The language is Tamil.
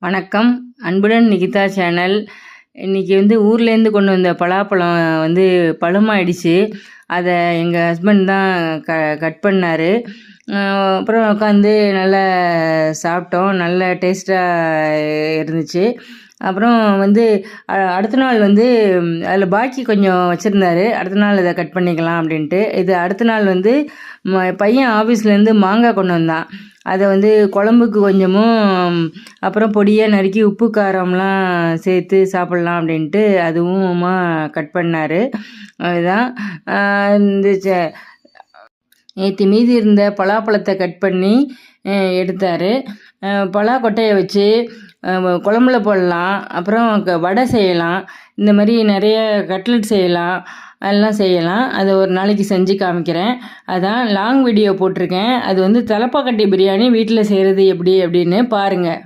வணக்கம். அன்புடன் நிகிதா சேனல். இன்றைக்கி ஊர்லேருந்து கொண்டு வந்த பலாப்பழம் பழுமாயிடுச்சு. அதை எங்கள் ஹஸ்பண்ட் தான் கட் பண்ணார். அப்புறம் உட்காந்து நல்லா சாப்பிட்டோம். நல்ல டேஸ்ட்டாக இருந்துச்சு. அப்புறம் அடுத்த நாள் அதில் பாக்கி கொஞ்சம் வச்சுருந்தாரு. அடுத்த நாள் இதை கட் பண்ணிக்கலாம் அப்படின்ட்டு. இது அடுத்த நாள் பையன் ஆஃபீஸ்லேருந்து மாங்காய் கொண்டு வந்தான். அதை குழம்புக்கு கொஞ்சமும் அப்புறம் பொடியாக நறுக்கி உப்பு காரம்லாம் சேர்த்து சாப்பிட்லாம் அப்படின்ட்டு அதுவும் கட் பண்ணார். அதுதான் நேற்று மீதி இருந்த பலாப்பழத்தை கட் பண்ணி எடுத்தார். பலா கொட்டையை வச்சு குழம்புல போடலாம், அப்புறம் வடை செய்யலாம், இந்த மாதிரி நிறைய கட்லெட் செய்யலாம், அதெல்லாம் செய்யலாம். அதை ஒரு நாளைக்கு செஞ்சு காமிக்கிறேன். அதான் லாங் வீடியோ போட்டிருக்கேன். அது தலப்பாக்கட்டி பிரியாணி வீட்டில் செய்கிறது எப்படி அப்படின்னு பாருங்கள்.